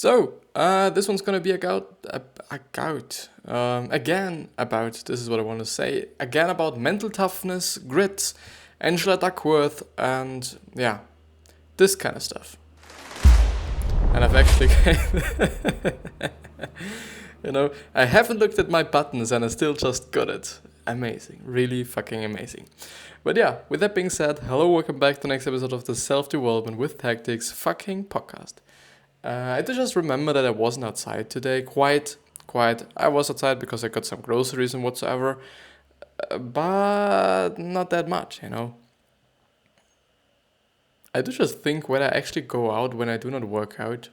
This one's gonna be again about, this is what I want to say, again about mental toughness, grit, Angela Duckworth, and yeah, this kind of stuff. And I've actually, I haven't looked at my buttons and I still just got it. Amazing, really fucking amazing. But yeah, with that being said, hello, welcome back to the next episode of the Self-Development with Tactics fucking podcast. I did just remember that I wasn't outside today, quite. I was outside because I got some groceries and whatsoever, but not that much, I do just think whether I actually go out when I do not work out,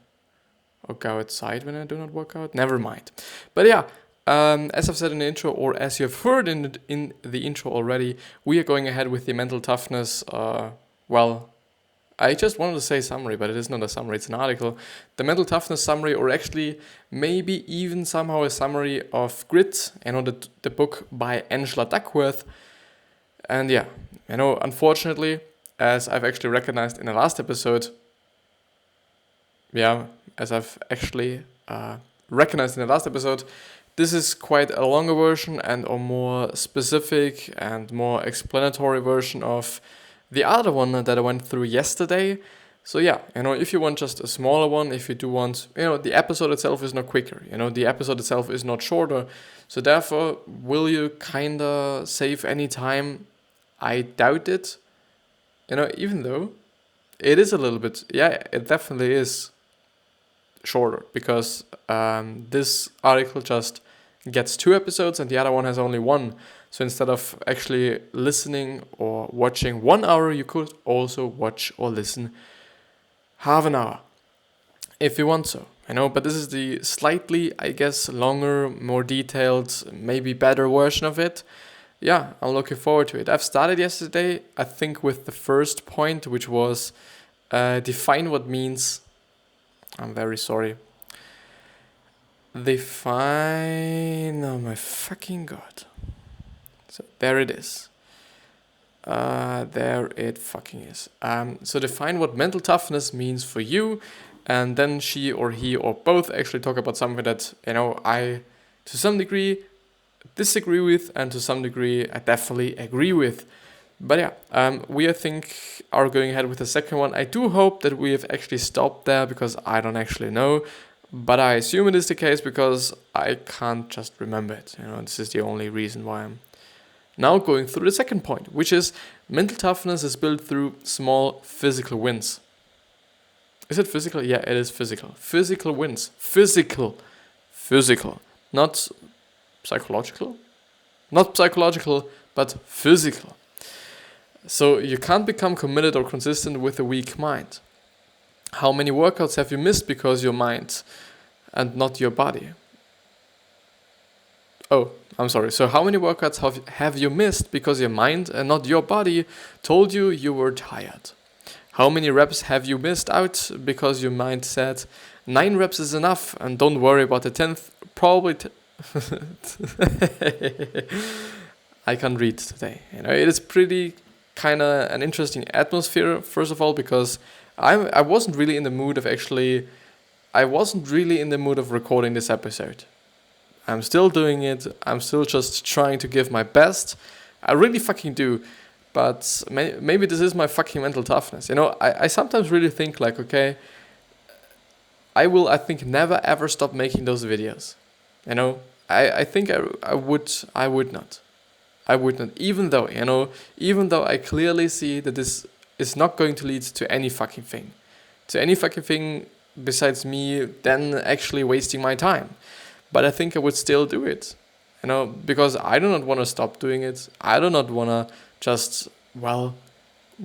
or go outside when I do not work out. Never mind. But yeah, as I've said in the intro, or as you have heard in the intro already, we are going ahead with the mental toughness. I just wanted to say summary, but it is not a summary, it's an article. The mental toughness summary, or actually maybe even somehow a summary of Grit, the book by Angela Duckworth. And yeah, unfortunately, as I've actually recognized in the last episode, this is quite a longer version and a more specific and more explanatory version of the other one that I went through yesterday. So yeah, if you want just a smaller one, if you do want, the episode itself is not quicker, the episode itself is not shorter. So therefore, will you kinda save any time? I doubt it. Even though it is a little bit, it definitely is shorter because this article just gets 2 episodes and the other one has only 1. So instead of actually listening or watching 1 hour, you could also watch or listen half an hour if you want so. But this is the slightly, I guess, longer, more detailed, maybe better version of it. Yeah, I'm looking forward to it. I've started yesterday, I think, with the first point, which was define what means. I'm very sorry. Define. Oh my fucking god. So there it is. There it fucking is. So define what mental toughness means for you, and then she or he or both actually talk about something that I to some degree disagree with, and to some degree I definitely agree with. But yeah, we I think are going ahead with the second one. I do hope that we have actually stopped there because I don't actually know. But I assume it is the case because I can't just remember it. This is the only reason why I'm now going through the second point, which is mental toughness is built through small physical wins. Is it physical? Yeah, it is physical. Physical wins. Physical. Not psychological. Not psychological, but physical. So you can't become committed or consistent with a weak mind. How many workouts have you missed because your mind and not your body? Oh, I'm sorry. So how many workouts have you missed because your mind and not your body told you were tired? How many reps have you missed out because your mind said 9 reps is enough and don't worry about the 10th? Probably. I can't read today. It is pretty kind of an interesting atmosphere, first of all, because I wasn't really in the mood of recording this episode. I'm still doing it. I'm still just trying to give my best. I really fucking do. But maybe this is my fucking mental toughness. I sometimes really think like, okay, I think never ever stop making those videos. I think I would not. Even though I clearly see that this is not going to lead to any fucking thing. Besides me then actually wasting my time. But I think I would still do it. Because I do not want to stop doing it. I do not want to just,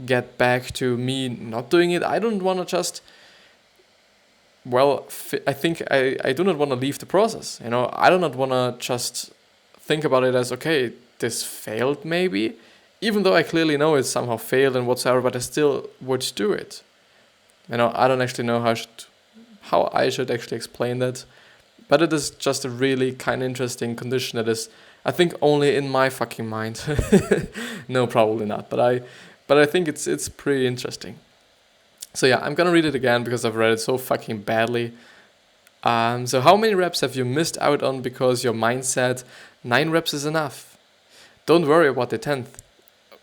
get back to me not doing it. I don't want to just, I think I do not want to leave the process. I do not want to just think about it as, okay, this failed maybe. Even though I clearly know it somehow failed and whatsoever, but I still would do it. I don't actually know how I should actually explain that. But it is just a really kind of interesting condition that is, I think, only in my fucking mind. No, probably not. But I think it's pretty interesting. So yeah, I'm gonna read it again because I've read it so fucking badly. So how many reps have you missed out on because your mind said 9 reps is enough? Don't worry about the 10th.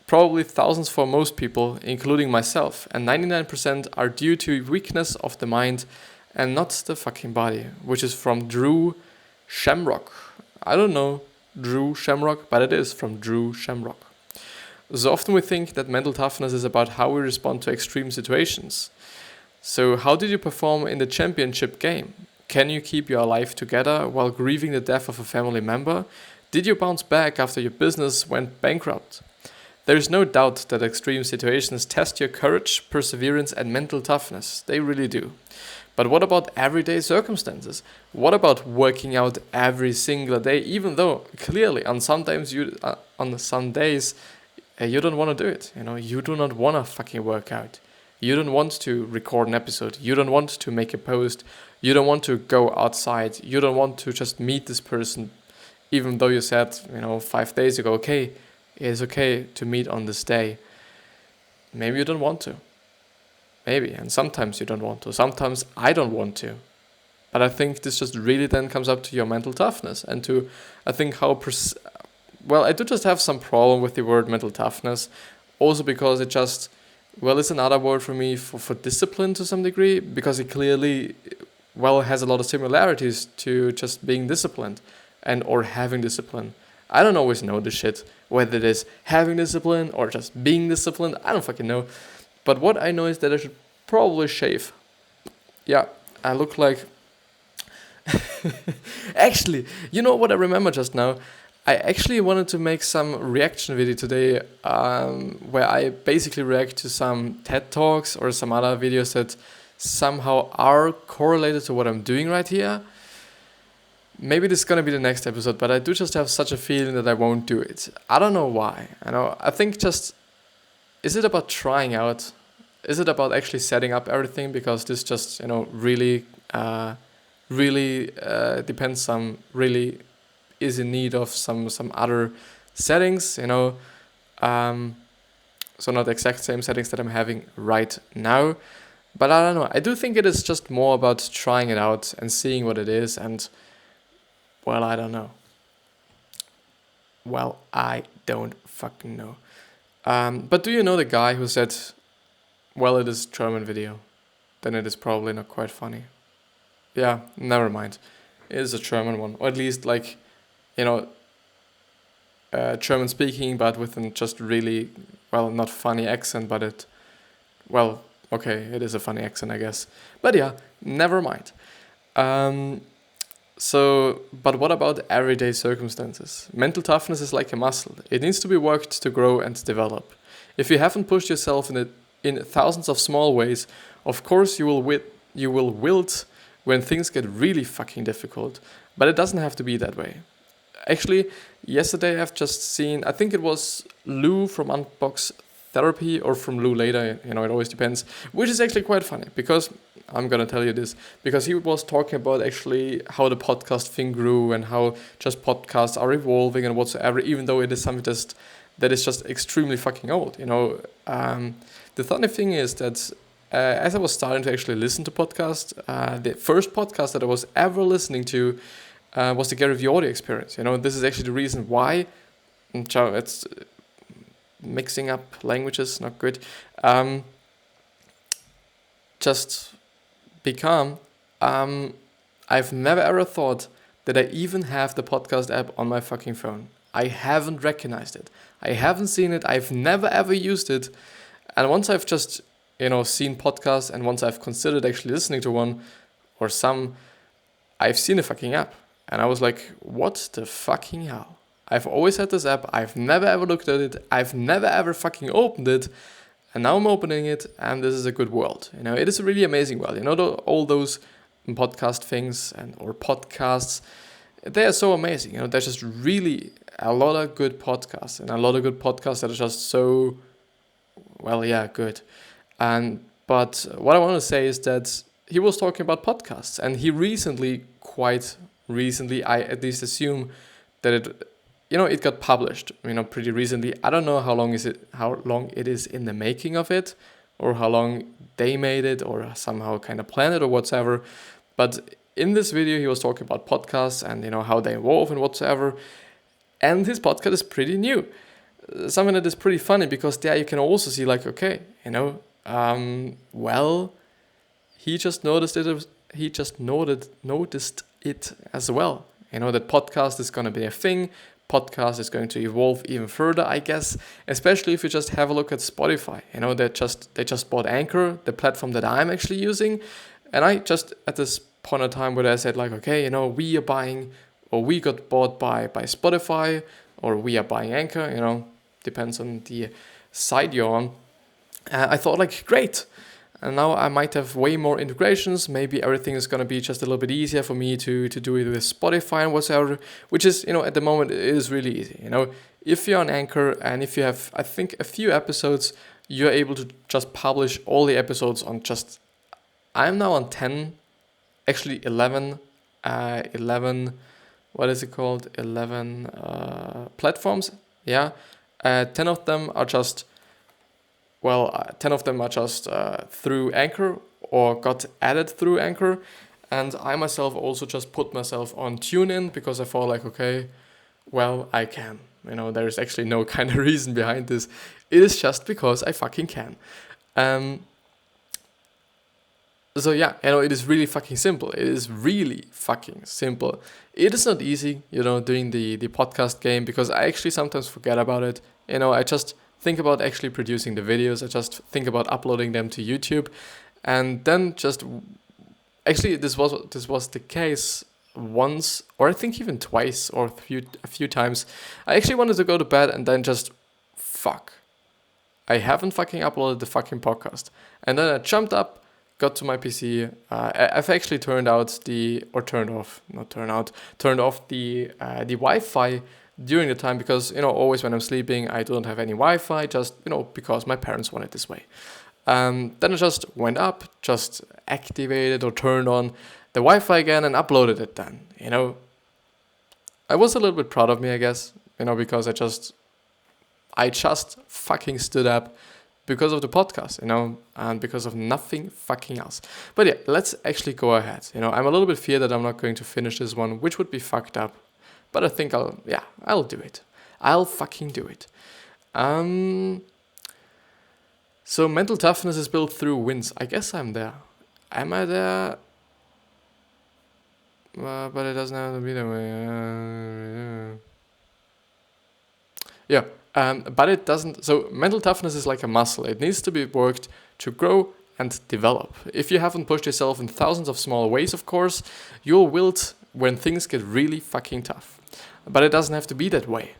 Probably thousands for most people, including myself, and 99% are due to weakness of the mind and not the fucking body, which is from Drew Shamrock. I don't know Drew Shamrock, but it is from Drew Shamrock. So often we think that mental toughness is about how we respond to extreme situations. So how did you perform in the championship game? Can you keep your life together while grieving the death of a family member? Did you bounce back after your business went bankrupt? There is no doubt that extreme situations test your courage, perseverance, and mental toughness. They really do. But what about everyday circumstances? What about working out every single day, even though clearly on some days you don't want to do it? You do not want to fucking work out. You don't want to record an episode. You don't want to make a post. You don't want to go outside. You don't want to just meet this person, even though you said, 5 days ago, okay, it's okay to meet on this day. Maybe you don't want to. Maybe. And sometimes you don't want to. Sometimes I don't want to. But I think this just really then comes up to your mental toughness and to, I think, I do just have some problem with the word mental toughness. Also because it just, it's another word for me for discipline to some degree, because it clearly, has a lot of similarities to just being disciplined or having discipline. I don't always know the shit, whether it is having discipline or just being disciplined. I don't fucking know. But what I know is that I should probably shave. Yeah, I look like... Actually, you know what I remember just now? I actually wanted to make some reaction video today where I basically react to some TED Talks or some other videos that somehow are correlated to what I'm doing right here. Maybe this is going to be the next episode, but I do just have such a feeling that I won't do it. I don't know why. I think just... Is it about trying out? Is it about actually setting up everything? Because this just, really depends really is in need of some other settings, so not the exact same settings that I'm having right now. But I don't know. I do think it is just more about trying it out and seeing what it is. And, I don't know. I don't fucking know. But do you know the guy who said, it is German video, then it is probably not quite funny. Yeah, never mind. It is a German one, or at least German speaking, but with a just really, not funny accent, but it is a funny accent, I guess. But yeah, never mind. But what about everyday circumstances? Mental toughness is like a muscle. It needs to be worked to grow and develop. If you haven't pushed yourself in thousands of small ways, of course you will wilt when things get really fucking difficult. But it doesn't have to be that way. Actually, yesterday I've just seen, I think it was Lou from Unbox Therapy or from Lou later, it always depends, which is actually quite funny because I'm going to tell you this, because he was talking about actually how the podcast thing grew and how just podcasts are evolving and whatsoever, even though it is something that is just extremely fucking old, The funny thing is that as I was starting to actually listen to podcasts, the first podcast that I was ever listening to was the Gary Vee audio experience. This is actually the reason why, it's mixing up languages, not good. Just be calm. I've never ever thought that I even have the podcast app on my fucking phone. I haven't recognized it. I haven't seen it. I've never ever used it. And once I've just, seen podcasts and once I've considered actually listening to one or some, I've seen the fucking app. And I was like, what the fucking hell? I've always had this app. I've never ever looked at it. I've never ever fucking opened it. And now I'm opening it, and this is a good world. It is a really amazing world. All those podcast things or podcasts, they are so amazing. There's just really a lot of good podcasts, and a lot of good podcasts that are just so, good. But what I want to say is that he was talking about podcasts, and he quite recently, I at least assume that it got published, pretty recently. I don't know how long it is in the making of it, or how long they made it, or somehow kind of planned it, or whatever. But in this video, he was talking about podcasts and, how they evolve and whatsoever. And his podcast is pretty new. Something that is pretty funny, because there you can also see like, okay, he just noticed it. He just noticed it as well. That podcast is going to be a thing. Podcast is going to evolve even further, I guess. Especially if you just have a look at Spotify. They just bought Anchor, the platform that I'm actually using. And I just at this point in time where I said like, okay, we are buying, or we got bought by Spotify, or we are buying Anchor. Depends on the side you're on. I thought like, great. And now I might have way more integrations. Maybe everything is going to be just a little bit easier for me to do it with Spotify and whatever, which is, at the moment it is really easy. If you're on Anchor and if you have, I think, a few episodes, you're able to just publish all the episodes on just, I'm now on 10, actually 11, what is it called? 11 platforms. Yeah. 10 of them are just, 10 of them are just through Anchor or got added through Anchor. And I myself also just put myself on TuneIn because I thought like, okay, I can. There's actually no kind of reason behind this. It is just because I fucking can. So yeah, it is really fucking simple. It is really fucking simple. It is not easy, doing the podcast game, because I actually sometimes forget about it. I just think about actually producing the videos. I just think about uploading them to YouTube, and then just actually this was the case once, or I think even twice or a few times. I actually wanted to go to bed and then just I haven't fucking uploaded the fucking podcast, and then I jumped up, got to my PC. I've actually turned off the Wi-Fi during the time, because always when I'm sleeping I don't have any Wi-Fi, just because my parents want it this way. Then I just went up, just activated or turned on the Wi-Fi again and uploaded it. Then I was a little bit proud of me, I guess, because I just fucking stood up because of the podcast, and because of nothing fucking else. But yeah, let's actually go ahead. I'm a little bit feared that I'm not going to finish this one, which would be fucked up. But I think I'll do it. I'll fucking do it. So mental toughness is built through wins. I guess I'm there. Am I there? But it doesn't have to be that way. Yeah. But it doesn't. So mental toughness is like a muscle. It needs to be worked to grow and develop. If you haven't pushed yourself in thousands of small ways, of course, you'll wilt when things get really fucking tough. But it doesn't have to be that way.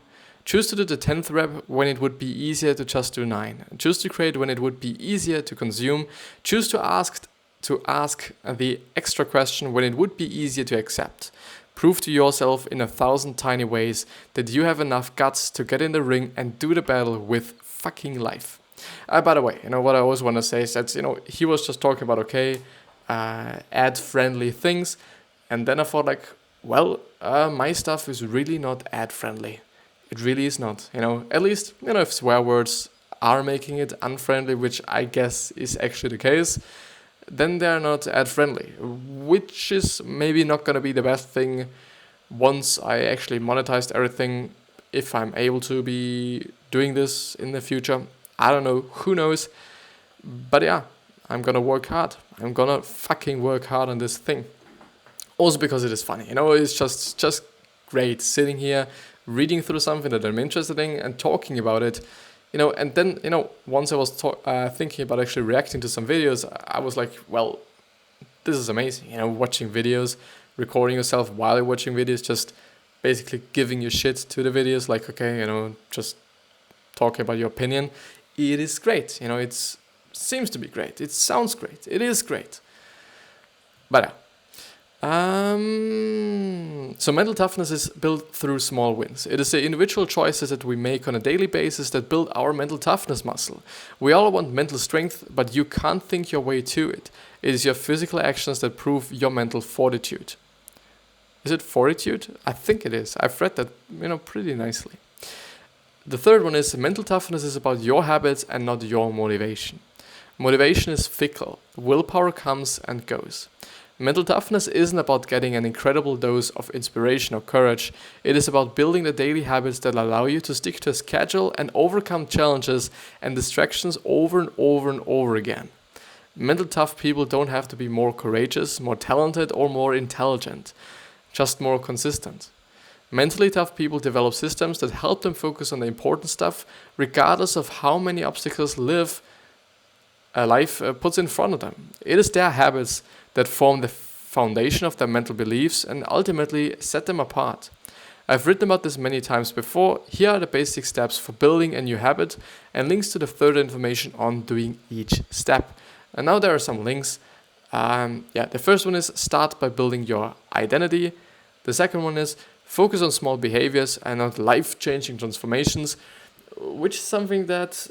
Choose to do the 10th rep when it would be easier to just do 9. Choose to create when it would be easier to consume. Choose to ask the extra question when it would be easier to accept. Prove to yourself in 1,000 tiny ways that you have enough guts to get in the ring and do the battle with fucking life. By the way, what I always want to say is that, he was just talking about, ad-friendly things. And then I thought like, my stuff is really not ad-friendly. It really is not, at least, if swear words are making it unfriendly, which I guess is actually the case, then they're not ad-friendly, which is maybe not going to be the best thing once I actually monetized everything, if I'm able to be doing this in the future. I don't know, who knows, but yeah, I'm going to work hard. I'm going to fucking work hard on this thing. Also because it is funny, it's just great sitting here, reading through something that I'm interested in and talking about it, and then, once I was thinking about actually reacting to some videos, I was like, this is amazing, watching videos, recording yourself while you're watching videos, just basically giving your shit to the videos, like, just talking about your opinion. It is great, it seems to be great, it sounds great, it is great. But yeah. So mental toughness is built through small wins. It is the individual choices that we make on a daily basis that build our mental toughness muscle. We all want mental strength, but you can't think your way to it. It is your physical actions that prove your mental fortitude. Is it fortitude? I think it is. I've read that, pretty nicely. The third one is mental toughness is about your habits and not your motivation. Motivation is fickle. Willpower comes and goes. Mental toughness isn't about getting an incredible dose of inspiration or courage. It is about building the daily habits that allow you to stick to a schedule and overcome challenges and distractions over and over and over again. Mental tough people don't have to be more courageous, more talented, or more intelligent, just more consistent. Mentally tough people develop systems that help them focus on the important stuff, regardless of how many obstacles life puts in front of them. It is their habits that form the foundation of their mental beliefs and ultimately set them apart. I've written about this many times before. Here are the basic steps for building a new habit and links to the further information on doing each step. And now there are some links. The first one is start by building your identity. The second one is focus on small behaviors and not life-changing transformations, which is something that,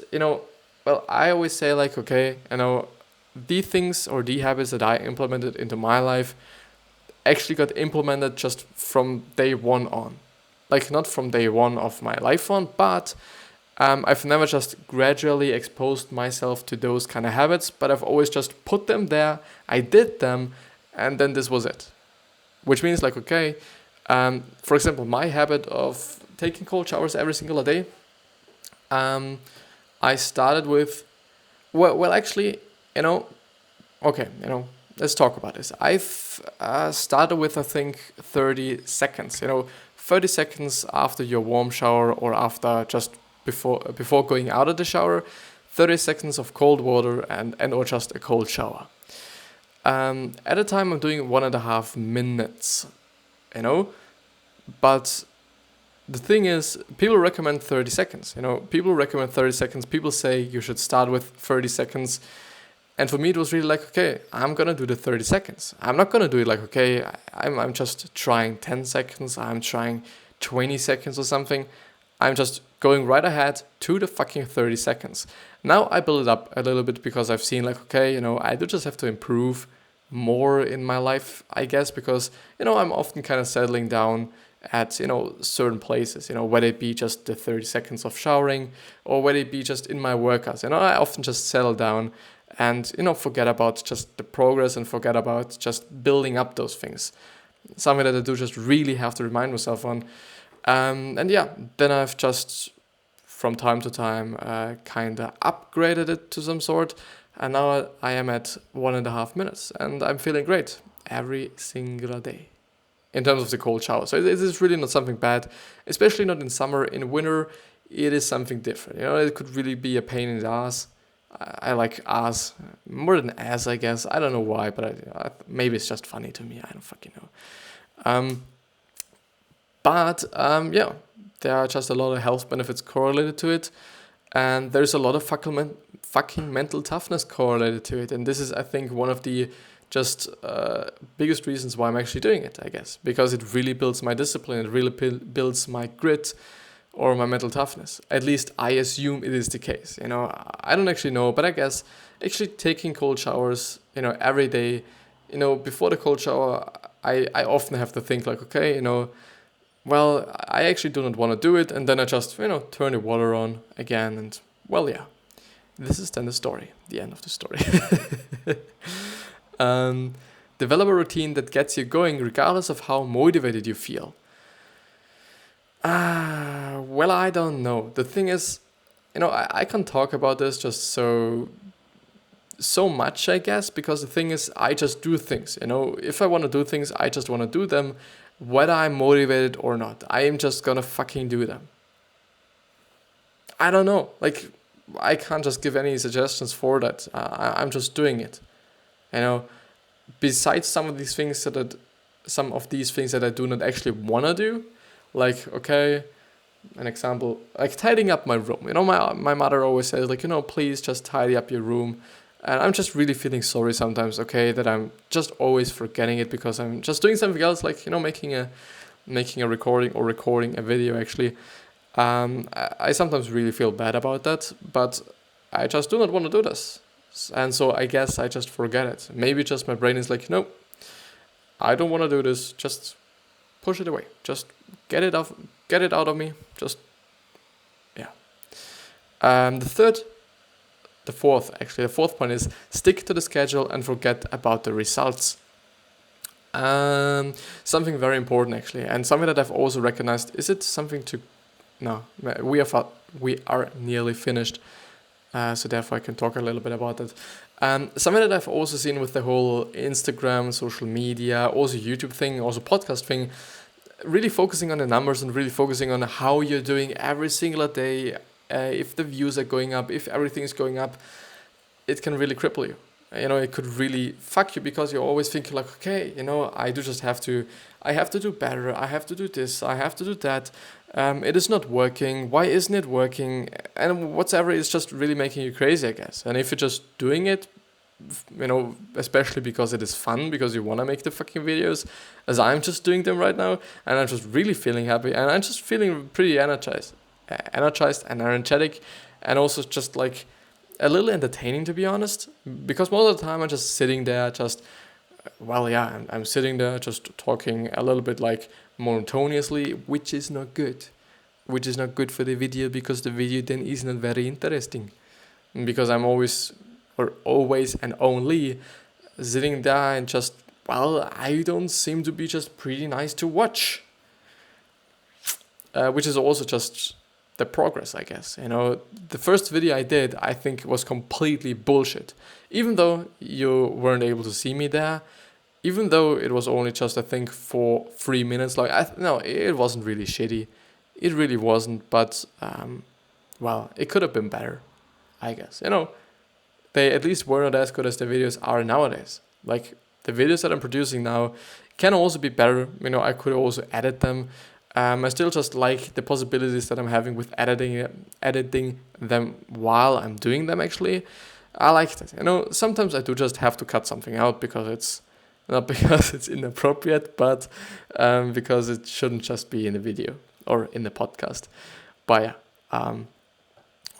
I always say like, okay, the things or the habits that I implemented into my life actually got implemented just from day one on. Like not from day one of my life on, but I've never just gradually exposed myself to those kind of habits, but I've always just put them there, I did them, and then this was it. Which means like, okay, for example, my habit of taking cold showers every single day, I started with, let's talk about this. I've started with, I think, 30 seconds, 30 seconds after your warm shower or after just before going out of the shower, 30 seconds of cold water and or just a cold shower. At a time I'm doing 1.5 minutes, but the thing is, people recommend 30 seconds, people recommend 30 seconds, people say you should start with 30 seconds, and for me it was really like, okay, I'm gonna do the 30 seconds. I'm not gonna do it like, okay, I'm just trying 10 seconds, I'm trying 20 seconds or something. I'm just going right ahead to the fucking 30 seconds. Now I build it up a little bit because I've seen like, okay, I do just have to improve more in my life, I guess, because, I'm often kind of settling down at, certain places, whether it be just the 30 seconds of showering or whether it be just in my workouts. I often just settle down and, forget about just the progress and forget about just building up those things. Something that I do just really have to remind myself on. Then I've just, from time to time, kind of upgraded it to some sort. And now I am at 1.5 minutes. And I'm feeling great every single day in terms of the cold shower. So it is really not something bad, especially not in summer. In winter, it is something different. It could really be a pain in the ass. I like ass more than ass, I guess. I don't know why, but maybe it's just funny to me. I don't fucking know. There are just a lot of health benefits correlated to it, and there's a lot of fucking mental toughness correlated to it. And this is, I think, one of the just biggest reasons why I'm actually doing it, I guess, because it really builds my discipline, it really builds my grit or my mental toughness. At least I assume it is the case. I don't actually know, but I guess actually taking cold showers, every day, before the cold shower, I often have to think like, okay, well, I actually do not want to do it, and then I just, turn the water on again, and, well, yeah, this is then the end of the story. Develop a routine that gets you going regardless of how motivated you feel. Well, I don't know. The thing is, I can talk about this just so much, I guess, because the thing is, I just do things, if I want to do things, I just want to do them, whether I'm motivated or not. I am just gonna fucking do them. I don't know, like, I can't just give any suggestions for that. I'm just doing it, besides some of these things that I do not actually want to do, like, okay, an example, like tidying up my room. My mother always says, like, please just tidy up your room. And I'm just really feeling sorry sometimes, okay, that I'm just always forgetting it because I'm just doing something else, like, making a recording or recording a video, actually. I sometimes really feel bad about that, but I just do not want to do this. And so I guess I just forget it. Maybe just my brain is like, no, I don't want to do this. Just push it away. Just get it out of me. Just, yeah. The fourth point is stick to the schedule and forget about the results. Something very important actually, and something that I've also recognized. Is it something to? No, we are nearly finished, so therefore I can talk a little bit about it. Something that I've also seen with the whole Instagram, social media, also YouTube thing, also podcast thing, really focusing on the numbers and really focusing on how you're doing every single day. If the views are going up, if everything is going up, it can really cripple you. It could really fuck you because you're always thinking like, okay, I have to do better. I have to do this. I have to do that. It is not working. Why isn't it working? And whatever is just really making you crazy, I guess. And if you're just doing it, especially because it is fun, because you want to make the fucking videos, as I'm just doing them right now, and I'm just really feeling happy, and I'm just feeling pretty energized and energetic, and also just like a little entertaining, to be honest, because most of the time I'm just sitting there, I'm sitting there just talking a little bit like monotonously, which is not good for the video, because the video then is not very interesting, because I'm always and only sitting there and just, I don't seem to be just pretty nice to watch, which is also just the progress, I guess. The first video I did, I think, was completely bullshit. Even though you weren't able to see me there, even though it was only just, I think, for 3 minutes. It wasn't really shitty. It really wasn't, but, it could have been better, I guess. They at least were not as good as the videos are nowadays. Like, the videos that I'm producing now can also be better. I could also edit them. I still just like the possibilities that I'm having with editing them while I'm doing them, actually. I like that. Sometimes I do just have to cut something out because it's not because it's inappropriate, but because it shouldn't just be in the video or in the podcast. But yeah,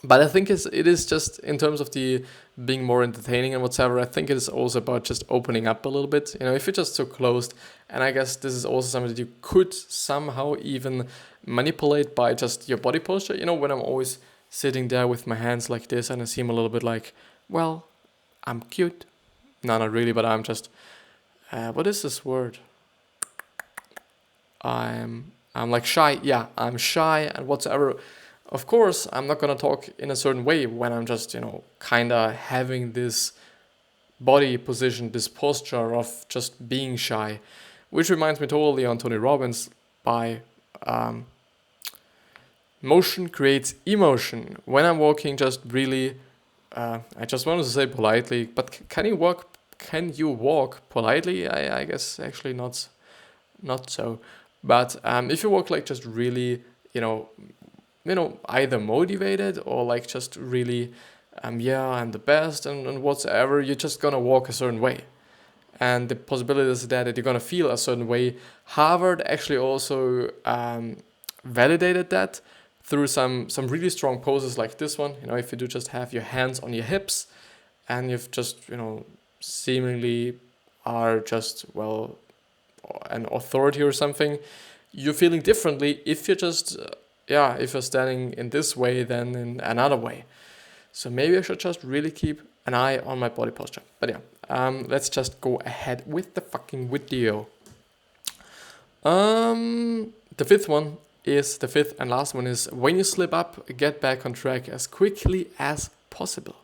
but I think it is just in terms of the being more entertaining and whatever. I think it is also about just opening up a little bit. If you're just so closed, and I guess this is also something that you could somehow even manipulate by just your body posture. When I'm always sitting there with my hands like this, and I seem a little bit like, well, I'm cute. No, not really, but I'm just, what is this word? I'm like shy. Yeah, I'm shy and whatsoever. Of course, I'm not gonna talk in a certain way when I'm just, kinda having this body position, this posture of just being shy, which reminds me totally on Tony Robbins by motion creates emotion. When I'm walking, just really, I just wanted to say politely, but can you walk politely? I guess actually not so. But if you walk like just really, either motivated or like just really, I'm the best and whatever, you're just gonna walk a certain way. And the possibility is that you're gonna feel a certain way. Harvard actually also validated that through some really strong poses like this one. If you do just have your hands on your hips and you've just, seemingly are just, an authority or something, you're feeling differently if you're just, if you're standing in this way than in another way. So maybe I should just really keep an eye on my body posture. But yeah, let's just go ahead with the fucking video. The fifth and last one is, when you slip up, get back on track as quickly as possible.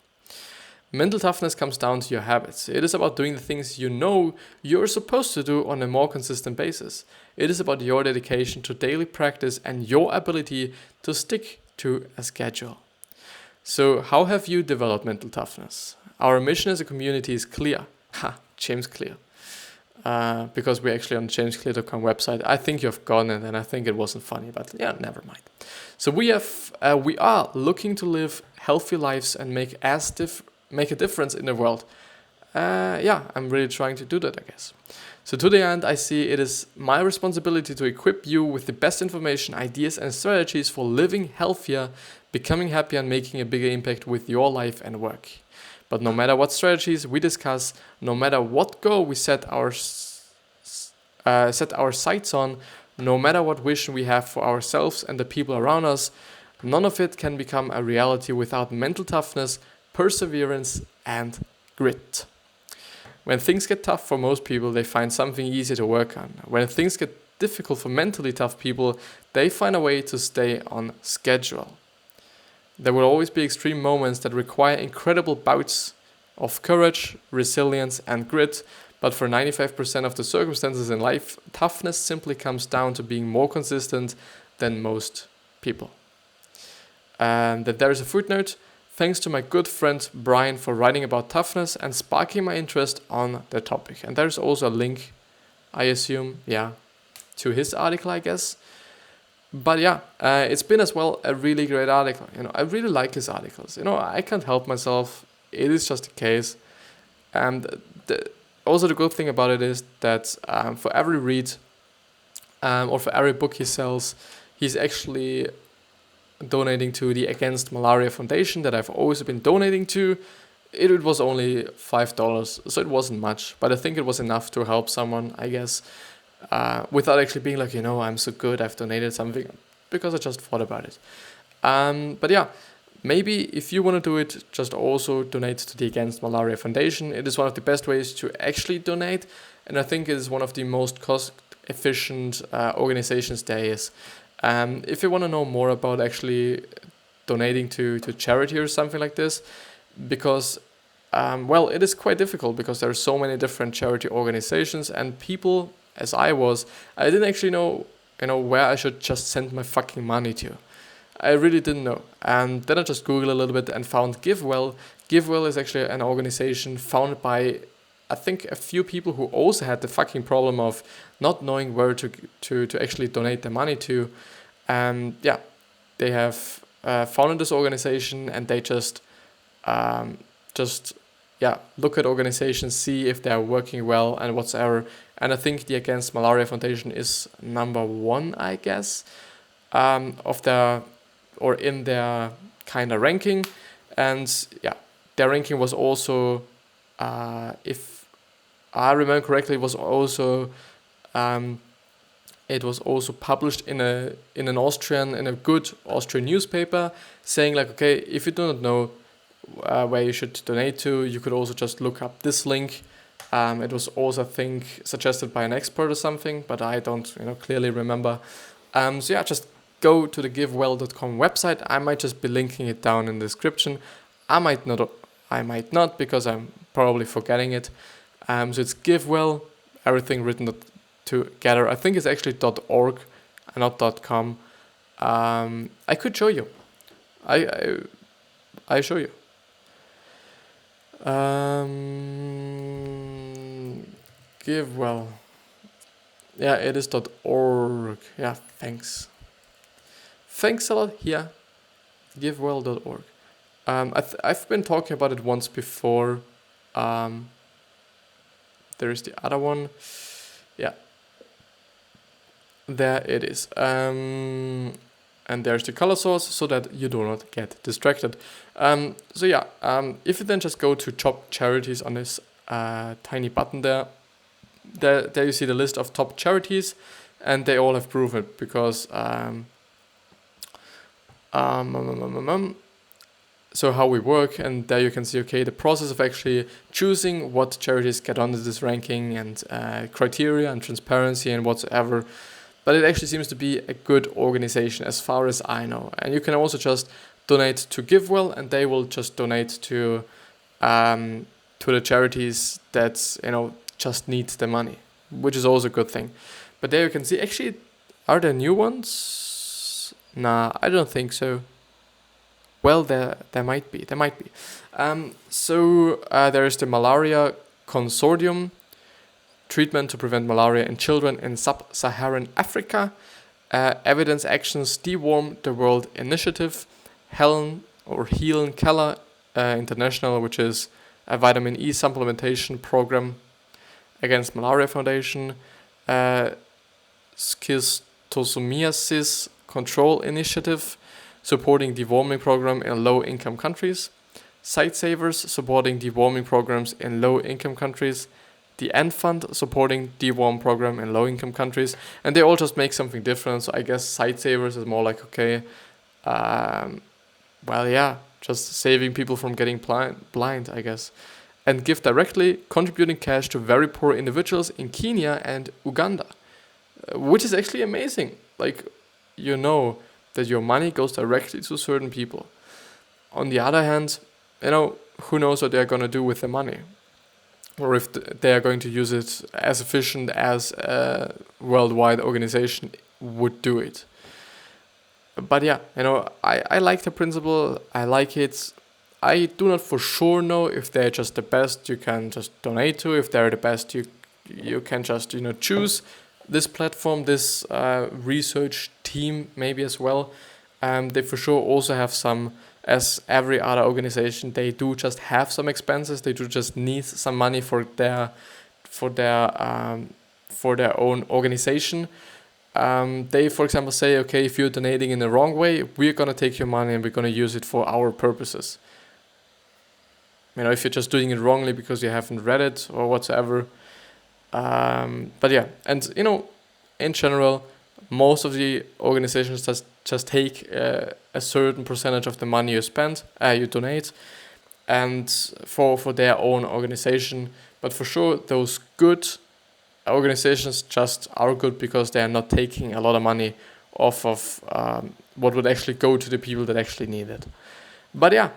Mental toughness comes down to your habits. It is about doing the things you're supposed to do on a more consistent basis. It is about your dedication to daily practice and your ability to stick to a schedule. So, how have you developed mental toughness? Our mission as a community is clear. James Clear. Because we're actually on the jamesclear.com website. I think you've gotten it, and I think it wasn't funny, but yeah, never mind. So we are looking to live healthy lives and make a difference in the world. I'm really trying to do that, I guess. So to the end, I see it is my responsibility to equip you with the best information, ideas, and strategies for living healthier, becoming happier, and making a bigger impact with your life and work. But no matter what strategies we discuss, no matter what goal we set our sights on, no matter what vision we have for ourselves and the people around us, none of it can become a reality without mental toughness, perseverance, and grit. When things get tough for most people, they find something easy to work on. When things get difficult for mentally tough people, they find a way to stay on schedule. There will always be extreme moments that require incredible bouts of courage, resilience, and grit, but for 95% of the circumstances in life, toughness simply comes down to being more consistent than most people. And then there is a footnote. Thanks to my good friend Brian for writing about toughness and sparking my interest on the topic. And there's also a link, I assume, to his article, I guess. But it's been as well a really great article. I really like his articles. I can't help myself. It is just a case. And also the good thing about it is that for every read or for every book he sells, he's actually donating to the Against Malaria Foundation that I've always been donating to. It was only $5, so it wasn't much, but I think it was enough to help someone, I guess, without actually being like, I'm so good, I've donated something, because I just thought about it. But maybe if you want to do it, just also donate to the Against Malaria Foundation. It is one of the best ways to actually donate, and I think it is one of the most cost-efficient organizations there is. If you want to know more about actually donating to charity or something like this, because, it is quite difficult because there are so many different charity organizations, and people, as I didn't actually know, where I should just send my fucking money to. I really didn't know. And then I just Googled a little bit and found GiveWell. GiveWell is actually an organization founded by, I think, a few people who also had the fucking problem of not knowing where to actually donate their money to. They have founded this organization, and they just look at organizations, see if they're working well and whatsoever. And I think the Against Malaria Foundation is number 1, I guess, in their kind of ranking. And their ranking was also, if I remember correctly, it was also published in a good Austrian newspaper, saying like, okay, if you do not know where you should donate to, you could also just look up this link. It was also, I think, suggested by an expert or something, but I don't clearly remember. Just go to the givewell.com website. I might just be linking it down in the description. I might not because I'm probably forgetting it. So it's GiveWell, everything written together. I think it's actually .org, not .com. I could show you. I show you. GiveWell. Yeah, it is .org. Yeah, thanks. Thanks a lot. Yeah, givewell.org. I've been talking about it once before. There is the other one. Yeah. There it is. And there's the color source so that you do not get distracted. If you then just go to top charities on this tiny button there you see the list of top charities, and they all have proven it because so how we work, and there you can see, okay, the process of actually choosing what charities get under this ranking, and criteria and transparency and whatsoever. But it actually seems to be a good organization as far as I know. And you can also just donate to GiveWell, and they will just donate to the charities that just need the money, which is also a good thing. But there you can see, actually, are there new ones? Nah, I don't think so. Well, there might be. There is the Malaria Consortium, treatment to prevent malaria in children in sub-Saharan Africa, Evidence Actions Deworm the World Initiative, Helen Keller International, which is a vitamin E supplementation program, Against Malaria Foundation, Schistosomiasis Control Initiative, supporting deworming program in low-income countries, Sightsavers, supporting deworming programs in low-income countries, the End Fund, supporting deworm program in low-income countries, and they all just make something different. So I guess Sightsavers is more like, okay, just saving people from getting blind, I guess. and give directly contributing cash to very poor individuals in Kenya and Uganda, which is actually amazing. Like, you know that your money goes directly to certain people. On the other hand, who knows what they're going to do with the money, or if they are going to use it as efficient as a worldwide organization would do it. But yeah, I like the principle. I like it. I do not for sure know if they're just the best you can just donate to. If they're the best you can just choose this platform, this research team maybe as well. They for sure also have some, as every other organization, they do just have some expenses. They do just need some money for their own organization. They, for example, say, okay, if you're donating in the wrong way, we're gonna take your money and we're gonna use it for our purposes. If you're just doing it wrongly because you haven't read it or whatsoever. But yeah, and in general, most of the organizations just take a certain percentage of the money you donate, and for their own organization. But for sure, those good organizations just are good because they are not taking a lot of money off of what would actually go to the people that actually need it. But yeah,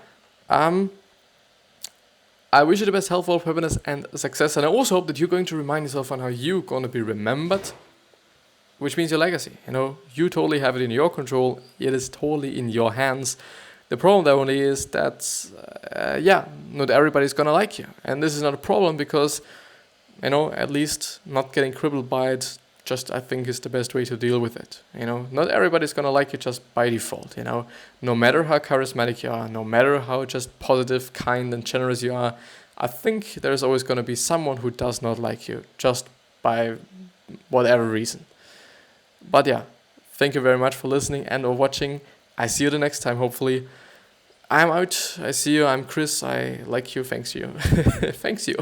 I wish you the best health, wealth, happiness, and success. And I also hope that you're going to remind yourself on how you're going to be remembered, which means your legacy. You totally have it in your control. It is totally in your hands. The problem there only is that, not everybody's going to like you. And this is not a problem because, at least not getting crippled by it just, I think, is the best way to deal with it. Not everybody's going to like you just by default, no matter how charismatic you are, no matter how just positive, kind, and generous you are. I think there's always going to be someone who does not like you just by whatever reason. But yeah, thank you very much for listening and or watching. I see you the next time, hopefully. I'm out. I see you. I'm Chris. I like you. Thanks you. Thanks you.